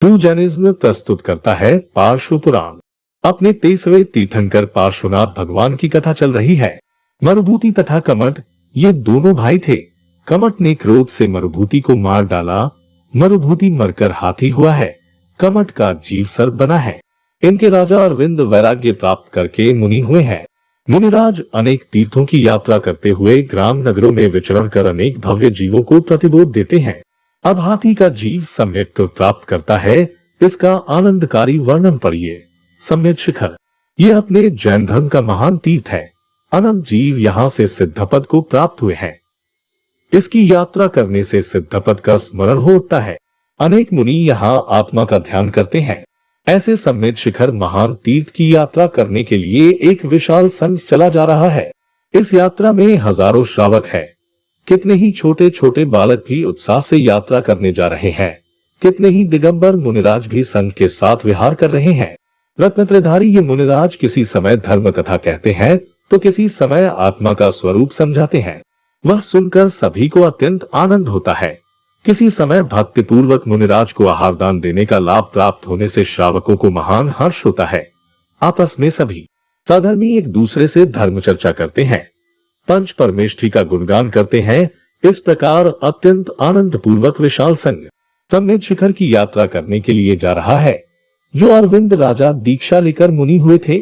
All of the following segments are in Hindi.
ट्रू जैनिज्म प्रस्तुत करता है पार्श्व पुराण। अपने 23वें तीर्थंकर पार्श्वनाथ भगवान की कथा चल रही है। मरुभूति तथा कमट ये दोनों भाई थे। कमट ने क्रोध से मरुभूति को मार डाला। मरुभूति मरकर हाथी हुआ है। कमट का जीव सर्प बना है। इनके राजा अरविंद वैराग्य प्राप्त करके मुनि हुए हैं। मुनिराज अनेक तीर्थों की यात्रा करते हुए ग्राम नगरों में विचरण कर अनेक भव्य जीवों को प्रतिबोध देते हैं। अब हाथी का जीव सम्यक प्राप्त करता है। इसका आनंदकारी वर्णन पढ़िए। सम्यक शिखर ये अपने जैन धर्म का महान तीर्थ है। अनंत जीव यहाँ से सिद्धपद को प्राप्त हुए हैं। इसकी यात्रा करने से सिद्धपद का स्मरण होता है। अनेक मुनि यहाँ आत्मा का ध्यान करते हैं। ऐसे सम्यक शिखर महान तीर्थ की यात्रा करने के लिए एक विशाल संघ चला जा रहा है। इस यात्रा में हजारों श्रावक है। कितने ही छोटे छोटे बालक भी उत्साह से यात्रा करने जा रहे हैं। कितने ही दिगंबर मुनिराज भी संघ के साथ विहार कर रहे हैं। रत्नत्रयधारी ये मुनिराज किसी समय धर्म कथा कहते हैं तो किसी समय आत्मा का स्वरूप समझाते हैं। वह सुनकर सभी को अत्यंत आनंद होता है। किसी समय भक्ति पूर्वक मुनिराज को आहार दान देने का लाभ प्राप्त होने से श्रावकों को महान हर्ष होता है। आपस में सभी सधर्मी एक दूसरे से धर्म चर्चा करते हैं। पंच परमेष्ठी का गुणगान करते हैं। इस प्रकार अत्यंत आनंद पूर्वक विशाल संघ सम्यक शिखर की यात्रा करने के लिए जा रहा है। जो अरविंद राजा दीक्षा लेकर मुनि हुए थे,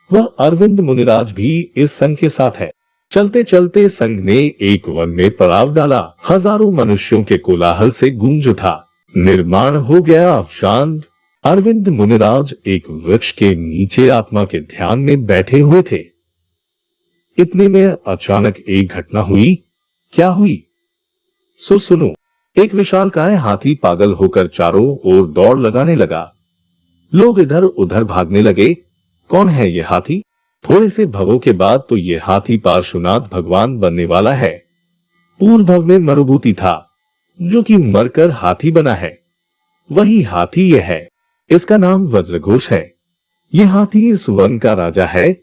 वह अरविंद मुनिराज भी इस संघ के साथ है। चलते चलते संघ ने एक वन में पड़ाव डाला। हजारों मनुष्यों के कोलाहल से गूंज उठा। निर्माण हो गया शांत। अरविंद मुनिराज एक वृक्ष के नीचे आत्मा के ध्यान में बैठे हुए थे। इतने में अचानक एक घटना हुई। क्या हुई सो सुनो। एक विशालकाय हाथी पागल होकर चारों ओर दौड़ लगाने लगा। लोग इधर उधर भागने लगे। कौन है ये हाथी? थोड़े से भवों के बाद तो ये हाथी पार्श्वनाथ भगवान बनने वाला है। पूर्व भव में मरुभूति था, जो कि मरकर हाथी बना है। वही हाथी ये है। इसका नाम वज्रघोष है। ये हाथी इस वन का राजा है,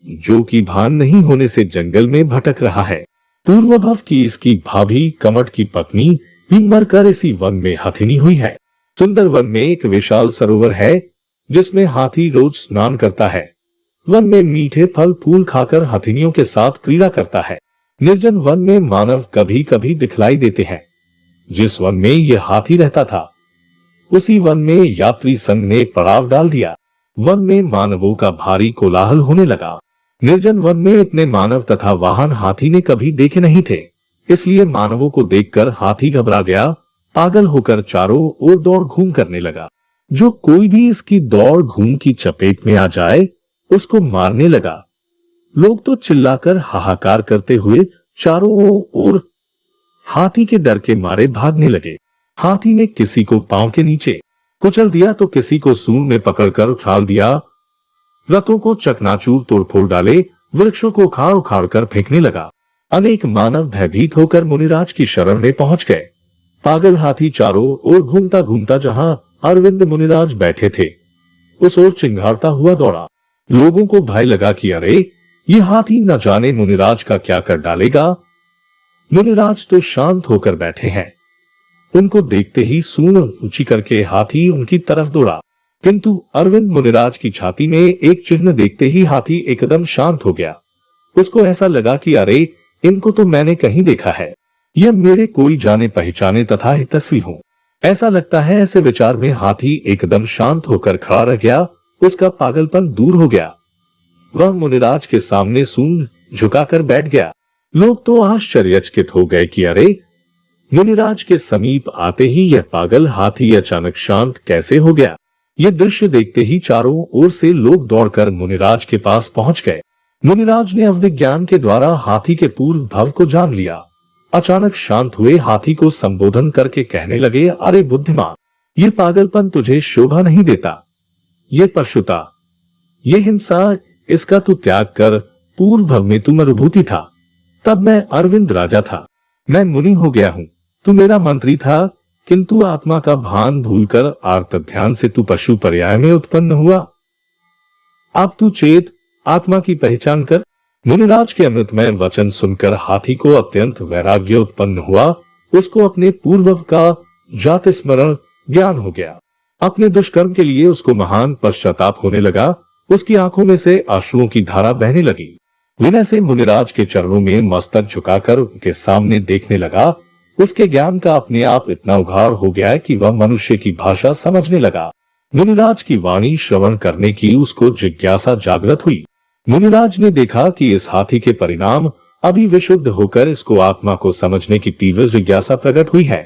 जो कि भान नहीं होने से जंगल में भटक रहा है। पूर्व भव की इसकी भाभी कमट की पत्नी भी मरकर इसी वन में हथिनी हुई है। सुंदर वन में एक विशाल सरोवर है, जिसमें हाथी रोज स्नान करता है। वन में मीठे फल फूल खाकर हथिनियों के साथ क्रीड़ा करता है। निर्जन वन में मानव कभी कभी दिखलाई देते हैं। जिस वन में यह हाथी रहता था, उसी वन में यात्री संघ ने पड़ाव डाल दिया। वन में मानवों का भारी कोलाहल होने लगा। निर्जन वन में इतने मानव तथा वाहन हाथी ने कभी देखे नहीं थे। इसलिए मानवों को देखकर हाथी घबरा गया। पागल होकर चारों ओर दौड़ घूम करने लगा। जो कोई भी इसकी दौड़ घूम की चपेट में आ जाए, उसको मारने लगा। लोग तो चिल्लाकर हाहाकार करते हुए चारों ओर हाथी के डर के मारे भागने लगे। हाथी ने किसी को पांव के नीचे कुचल दिया तो किसी को सूंड में पकड़कर उछाल दिया। रथों को चकनाचूर तोड़फोड़ डाले। वृक्षों को उखाड़ उखाड़ कर फेंकने लगा। अनेक मानव भयभीत होकर मुनिराज की शरण में पहुंच गए। पागल हाथी चारों ओर घूमता घूमता जहां अरविंद मुनिराज बैठे थे, उस ओर चिंगारता हुआ दौड़ा। लोगों को भय लगा कि अरे, ये हाथी न जाने मुनिराज का क्या कर डालेगा। मुनिराज तो शांत होकर बैठे हैं। उनको देखते ही सूंड ऊंची करके हाथी उनकी तरफ दौड़ा। किंतु अरविंद मुनिराज की छाती में एक चिन्ह देखते ही हाथी एकदम शांत हो गया। उसको ऐसा लगा कि अरे, इनको तो मैंने कहीं देखा है। यह मेरे कोई जाने पहचाने तथा हितैषी हो। ऐसा लगता है। ऐसे विचार में हाथी एकदम शांत होकर खड़ा रह गया। उसका पागलपन दूर हो गया। वह मुनिराज के सामने सूंड झुकाकर बैठ गया। लोग तो आश्चर्यचकित हो गए कि अरे, मुनिराज के समीप आते ही यह पागल हाथी अचानक शांत कैसे हो गया। यह दृश्य देखते ही चारों ओर से लोग दौड़कर मुनिराज के पास पहुंच गए। मुनिराज ने अविज्ञान के द्वारा हाथी के पूर्व भव को जान लिया। अचानक शांत हुए हाथी को संबोधन करके कहने लगे, अरे बुद्धिमान, ये पागलपन तुझे शोभा नहीं देता। ये पशुता, ये हिंसा, इसका तू त्याग कर। पूर्व भव में तू मरुभूति था, तब मैं अरविंद राजा था। मैं मुनि हो गया हूँ। तू मेरा मंत्री था, किंतु आत्मा का भान भूलकर आर्त ध्यान से तू पशु पर्याय में उत्पन्न हुआ। अब तू चेत, आत्मा की पहचान कर। मुनिराज के अमृतमय वचन सुनकर हाथी को अत्यंत वैराग्य उत्पन्न हुआ। उसको अपने पूर्व का जात स्मरण ज्ञान हो गया। अपने दुष्कर्म के लिए उसको महान पश्चाताप होने लगा। उसकी आंखों में से अश्रुओं की धारा बहने लगी। विनय से मुनिराज के चरणों में मस्तक झुकाकर उनके सामने देखने लगा। उसके ज्ञान का अपने आप इतना उघाड़ हो गया कि वह मनुष्य की भाषा समझने लगा। मुनिराज की वाणी श्रवण करने की उसको जिज्ञासा जागृत हुई। मुनिराज ने देखा कि इस हाथी के परिणाम अभी विशुद्ध होकर इसको आत्मा को समझने की तीव्र जिज्ञासा प्रकट हुई है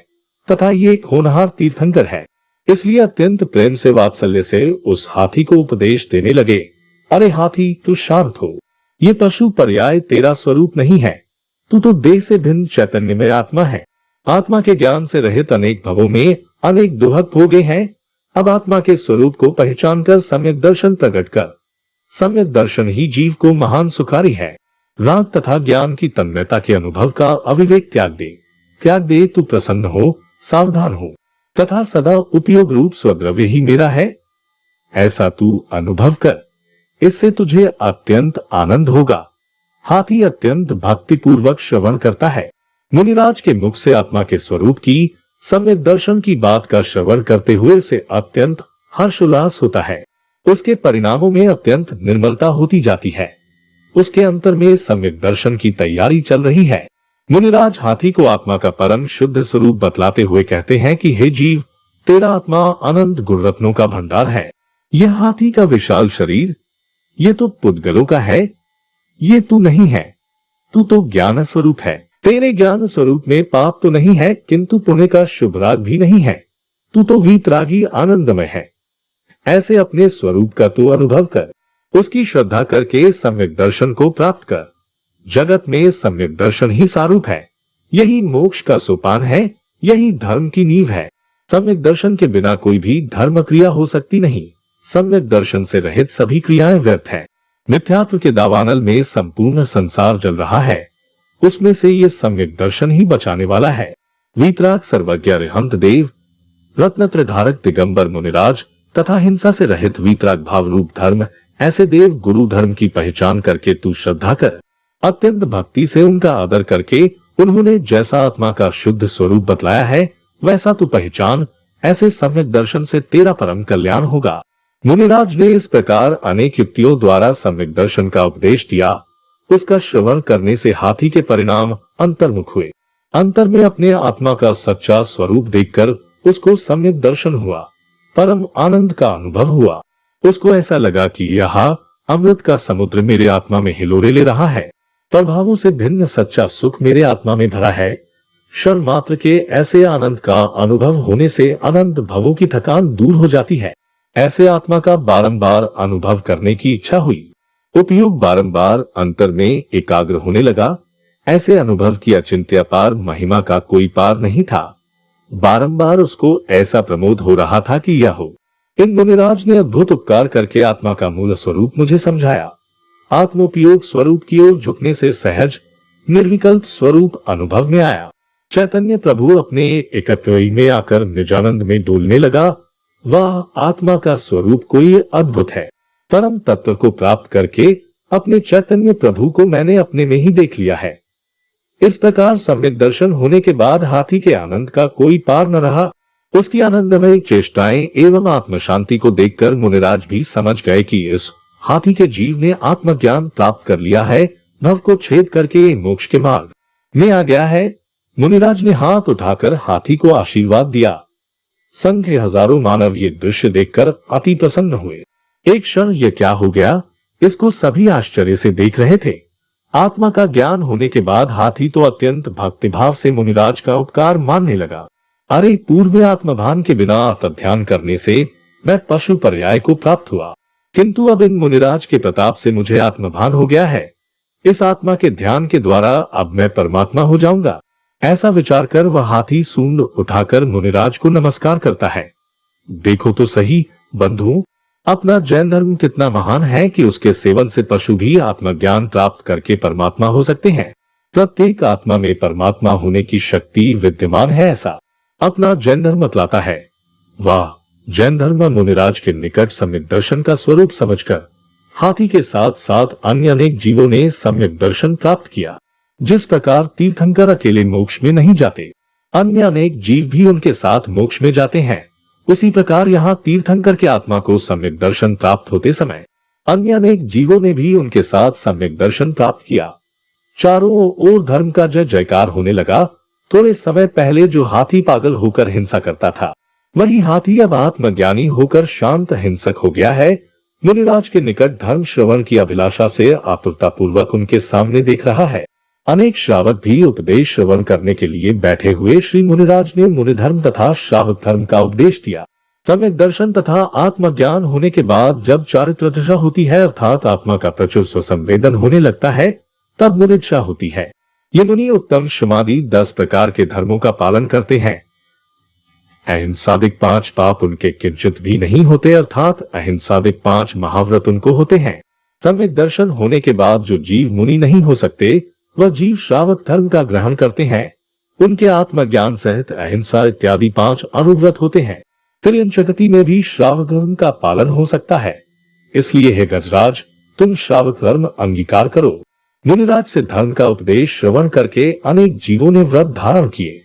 तथा ये एक होनहार तीर्थंकर है। इसलिए अत्यंत प्रेम से वात्सल्य से उस हाथी को उपदेश देने लगे। अरे हाथी, तू शांत हो। ये पशु पर्याय तेरा स्वरूप नहीं है। तू तो देह से भिन्न चैतन्य में आत्मा है। आत्मा के ज्ञान से रहित अनेक भवों में अनेक दुहक भोगे हैं। अब आत्मा के स्वरूप को पहचान कर सम्यक दर्शन प्रकट कर। सम्यक दर्शन ही जीव को महान सुखारी है। राग तथा ज्ञान की तन्मयता के अनुभव का अविवेक त्याग दे। तू प्रसन्न हो, सावधान हो तथा सदा उपयोग रूप स्वद्रव्य ही मेरा है, ऐसा तू अनुभव कर। इससे तुझे अत्यंत आनंद होगा। हाथी अत्यंत भक्ति पूर्वक श्रवण करता है। मुनिराज के मुख से आत्मा के स्वरूप की सम्यक दर्शन की बात का श्रवण करते हुए उसे अत्यंत हर्षोल्लास होता है। उसके परिणामों में अत्यंत निर्मलता होती जाती है। उसके अंतर में सम्यक दर्शन की तैयारी चल रही है। मुनिराज हाथी को आत्मा का परम शुद्ध स्वरूप बतलाते हुए कहते हैं कि हे जीव, तेरा आत्मा अनंत गुणरत्नों का भंडार है। यह हाथी का विशाल शरीर, ये तो पुद्गलों का है। ये तू नहीं है। तू तो ज्ञान स्वरूप है। तेरे ज्ञान स्वरूप में पाप तो नहीं है, किंतु पुण्य का शुभ राग भी नहीं है। तू तो वीतरागी आनंदमय है। ऐसे अपने स्वरूप का तू अनुभव कर। उसकी श्रद्धा करके सम्यक दर्शन को प्राप्त कर। जगत में सम्यक दर्शन ही सारूप है। यही मोक्ष का सोपान है। यही धर्म की नींव है। सम्यक दर्शन के बिना कोई भी धर्म क्रिया हो सकती नहीं। सम्यक दर्शन से रहित सभी क्रियाएं व्यर्थ है। मिथ्यात्व के दावानल में संपूर्ण संसार जल रहा है। उसमें से ये सम्यक दर्शन ही बचाने वाला है। वीतराग सर्वज्ञ अरिहंत देव, रत्नत्र धारक दिगंबर मुनिराज तथा हिंसा से रहित वीतराग भाव रूप धर्म, ऐसे देव गुरु धर्म की पहचान करके तू श्रद्धा कर। अत्यंत भक्ति से उनका आदर करके उन्होंने जैसा आत्मा का शुद्ध स्वरूप बतलाया है वैसा तू पहचान। ऐसे सम्यक दर्शन से तेरा परम कल्याण होगा। मुनिराज ने इस प्रकार अनेक युक्तियों द्वारा सम्यक दर्शन का उपदेश दिया। उसका श्रवण करने से हाथी के परिणाम अंतर्मुख हुए। अंतर में अपने आत्मा का सच्चा स्वरूप देखकर उसको सम्यक दर्शन हुआ। परम आनंद का अनुभव हुआ। उसको ऐसा लगा कि यह अमृत का समुद्र मेरे आत्मा में हिलोरे ले रहा है। प्रभावों से भिन्न सच्चा सुख मेरे आत्मा में भरा है। क्षण मात्र के ऐसे आनंद का अनुभव होने से अनंत भवों की थकान दूर हो जाती है। ऐसे आत्मा का बारंबार अनुभव करने की इच्छा हुई। उपयोग बारंबार अंतर में एकाग्र होने लगा। ऐसे अनुभव की अचिंत्य पार महिमा का कोई पार नहीं था। बारंबार उसको ऐसा प्रमोद हो रहा था कि यह हो। इन मुनिराज ने अद्भुत उपकार करके आत्मा का मूल स्वरूप मुझे समझाया। आत्मोपयोग स्वरूप की ओर झुकने से सहज निर्विकल्प स्वरूप अनुभव में आया। चैतन्य प्रभु अपने एकत्व में आकर निजानंद में डोलने लगा। वह आत्मा का स्वरूप कोई अद्भुत है। परम तत्व को प्राप्त करके अपने चैतन्य प्रभु को मैंने अपने में ही देख लिया है। इस प्रकार सम्यक दर्शन होने के बाद हाथी के आनंद का कोई पार न रहा। उसकी आनंदमय चेष्टाएं एवं आत्म शांति को देखकर मुनिराज भी समझ गए कि इस हाथी के जीव ने आत्मज्ञान प्राप्त कर लिया है। भव को छेद करके मोक्ष के मार्ग में आ गया है। मुनिराज ने हाथ उठाकर हाथी को आशीर्वाद दिया। संख्य हजारों मानव ये दृश्य देखकर अति प्रसन्न हुए। एक क्षण ये क्या हो गया, इसको सभी आश्चर्य से देख रहे थे। आत्मा का ज्ञान होने के बाद हाथी तो अत्यंत भक्तिभाव से मुनिराज का उपकार मानने लगा। अरे, पूर्व में आत्मभान के बिना ध्यान करने से मैं पशु पर्याय को प्राप्त हुआ, किंतु अब इन मुनिराज के प्रताप से मुझे आत्मभान हो गया है। इस आत्मा के ध्यान के द्वारा अब मैं परमात्मा हो जाऊंगा। ऐसा विचार कर वह हाथी सूंड उठाकर मुनिराज को नमस्कार करता है। देखो तो सही बंधु, अपना जैन धर्म कितना महान है कि उसके सेवन से पशु भी आत्मज्ञान प्राप्त करके परमात्मा हो सकते हैं। प्रत्येक आत्मा में परमात्मा होने की शक्ति विद्यमान है, ऐसा अपना जैन धर्म बतलाता है। वाह! जैन धर्म मुनिराज के निकट सम्यक दर्शन का स्वरूप समझकर हाथी के साथ साथ अन्य अनेक जीवों ने सम्यक दर्शन प्राप्त किया। जिस प्रकार तीर्थंकर अकेले मोक्ष में नहीं जाते, अन्य अनेक जीव भी उनके साथ मोक्ष में जाते हैं। उसी प्रकार यहाँ तीर्थंकर के आत्मा को सम्यक दर्शन प्राप्त होते समय अन्य अनेक जीवों ने भी उनके साथ सम्यक दर्शन प्राप्त किया। चारों ओर धर्म का जय जयकार होने लगा। थोड़े समय पहले जो हाथी पागल होकर हिंसा करता था, वही हाथी अब आत्मज्ञानी होकर शांत हिंसक हो गया है। मुनिराज के निकट धर्म श्रवण की अभिलाषा से आतुरता पूर्वक उनके सामने देख रहा है। अनेक श्रावक भी उपदेश श्रवण करने के लिए बैठे हुए श्री मुनिराज ने मुनिधर्म तथा श्रावक धर्म का उपदेश दिया। सम्यक दर्शन तथा आत्मज्ञान होने के बाद जब चारित्र दशा होती है, अर्थात आत्मा का प्रचुर स्वसंवेदन होने लगता है, तब मुनिदशा होती है। ये मुनि उत्तम समाधि 10 प्रकार के धर्मों का पालन करते हैं। अहिंसादिक 5 पाप उनके किंचित भी नहीं होते, अर्थात अहिंसादिक 5 महाव्रत उनको होते हैं। सम्यक दर्शन होने के बाद जो जीव मुनि नहीं हो सकते, वह जीव श्रावक धर्म का ग्रहण करते हैं। उनके आत्मज्ञान सहित अहिंसा इत्यादि 5 अनुव्रत होते हैं। त्रियन जगति में भी श्रावक धर्म का पालन हो सकता है। इसलिए हे गजराज, तुम श्रावक धर्म अंगीकार करो। मुनिराज से धर्म का उपदेश श्रवण करके अनेक जीवों ने व्रत धारण किए।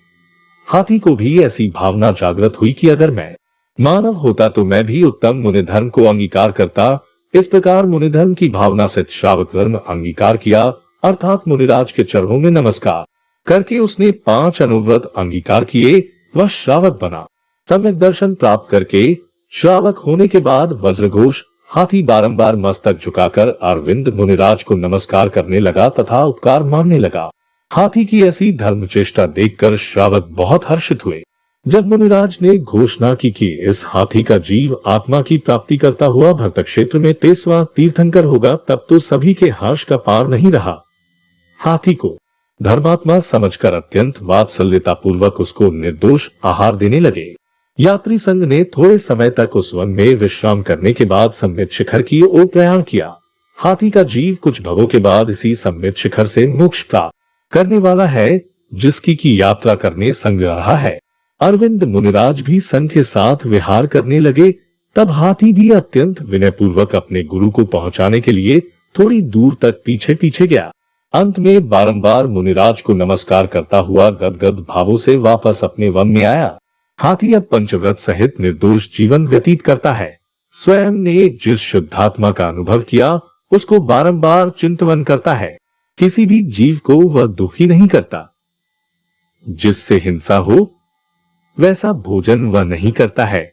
हाथी को भी ऐसी भावना जागृत हुई कि अगर मैं मानव होता तो मैं भी उत्तम मुनिधर्म को अंगीकार करता। इस प्रकार मुनिधर्म की भावना से श्रावक धर्म अंगीकार किया, अर्थात मुनिराज के चरणों में नमस्कार करके उसने 5 अनुव्रत अंगीकार किए। वह श्रावक बना। सम्यक दर्शन प्राप्त करके श्रावक होने के बाद वज्रघोष हाथी बारंबार मस्तक झुकाकर अरविंद मुनिराज को नमस्कार करने लगा तथा उपकार मानने लगा। हाथी की ऐसी धर्म चेष्टा देखकर श्रावक बहुत हर्षित हुए। जब मुनिराज ने घोषणा की कि इस हाथी का जीव आत्मा की प्राप्ति करता हुआ भक्त क्षेत्र में 23वां तीर्थंकर होगा, तब तो सभी के हर्ष का पार नहीं रहा। हाथी को धर्मात्मा समझकर अत्यंत वात्सल्यता पूर्वक उसको निर्दोष आहार देने लगे। यात्री संघ ने थोड़े समय तक उस वन में विश्राम करने के बाद सम्मित शिखर की ओर प्रयाण किया। हाथी का जीव कुछ भवों के बाद इसी सम्मित शिखर से मोक्ष प्राप्त करने वाला है, जिसकी की यात्रा करने संग रहा है। अरविंद मुनिराज भी संघ के साथ विहार करने लगे। तब हाथी भी अत्यंत विनय पूर्वक अपने गुरु को पहुंचाने के लिए थोड़ी दूर तक पीछे पीछे गया। अंत में बारंबार मुनिराज को नमस्कार करता हुआ गदगद भावों से वापस अपने वन में आया। हाथी अब पंचव्रत सहित निर्दोष जीवन व्यतीत करता है। स्वयं ने जिस शुद्धात्मा का अनुभव किया, उसको बारंबार चिंतन करता है। किसी भी जीव को वह दुखी नहीं करता। जिससे हिंसा हो वैसा भोजन वह नहीं करता है।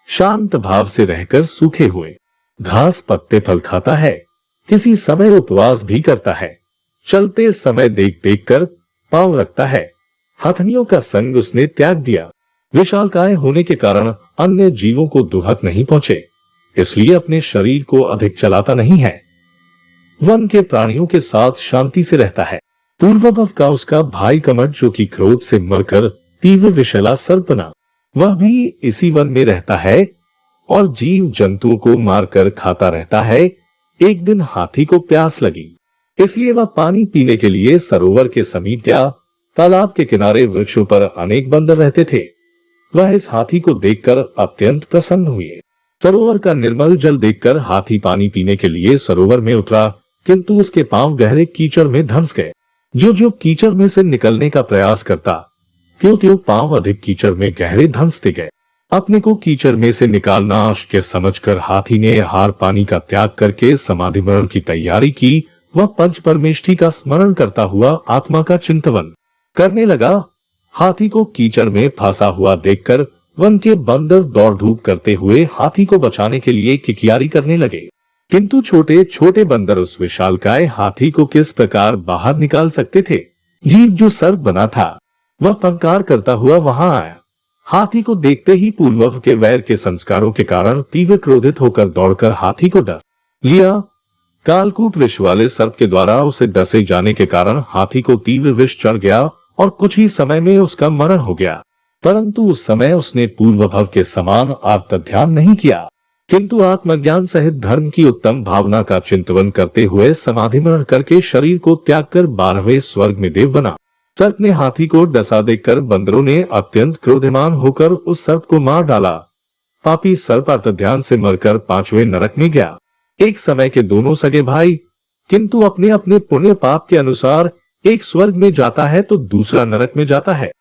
शांत भाव से रहकर सूखे हुए घास पत्ते फल खाता है। किसी समय उपवास भी करता है। चलते समय देख देख कर पांव रखता है। हथनियों का संग उसने त्याग दिया। विशालकाय होने के कारण अन्य जीवों को दुहक नहीं पहुंचे, इसलिए अपने शरीर को अधिक चलाता नहीं है। वन के प्राणियों के साथ शांति से रहता है। पूर्वभव का उसका भाई कमट, जो कि क्रोध से मरकर तीव्र विषैला सर्प बना, वह भी इसी वन में रहता है और जीव जंतुओं को मारकर खाता रहता है। एक दिन हाथी को प्यास लगी, इसलिए वह पानी पीने के लिए सरोवर के समीप गया। तालाब के किनारे वृक्षों पर अनेक बंदर रहते थे। वह इस हाथी को देखकर अत्यंत प्रसन्न हुए। सरोवर का निर्मल जल देखकर हाथी पानी पीने के लिए सरोवर में उतरा, किंतु उसके पांव गहरे कीचड़ में धंस गए। जो जो कीचड़ में से निकलने का प्रयास करता, त्यों-त्यों पांव अधिक कीचड़ में गहरे धंसते गए। अपने को कीचड़ में से निकालना आवश्यक समझकर हाथी ने आहार पानी का त्याग करके समाधि मरण की तैयारी की। वह पंच परमेष्ठी का स्मरण करता हुआ आत्मा का चिंतन करने लगा। हाथी को कीचड़ में फंसा हुआ देखकर वन के बंदर दौड़ धूप करते हुए हाथी को बचाने के लिए किकियारी करने लगे, किंतु छोटे छोटे बंदर उस विशालकाय हाथी को किस प्रकार बाहर निकाल सकते थे। जीव जो सर्प बना था, वह फंकार करता हुआ वहां आया। हाथी को देखते ही पूर्वव के वैर के संस्कारों के कारण तीव्र क्रोधित होकर दौड़कर हाथी को डस लिया। कालकूट विष वाले सर्प के द्वारा उसे डसे जाने के कारण हाथी को तीव्र विष चढ़ गया और कुछ ही समय में उसका मरण हो गया। परंतु उस समय उसने पूर्वभव के समान आर्त ध्यान नहीं किया, किंतु आत्मज्ञान सहित धर्म की उत्तम भावना का चिंतन करते हुए समाधि मरण करके शरीर को त्याग कर 12वें स्वर्ग में देव बना। सर्प ने हाथी को डसा देखकर बंदरों ने अत्यंत क्रोधमान होकर उस सर्प को मार डाला। पापी सर्प आर्त ध्यान से मरकर 5वें नरक में गया। एक समय के दोनों सगे भाई, किंतु अपने अपने पुण्य पाप के अनुसार एक स्वर्ग में जाता है तो दूसरा नरक में जाता है।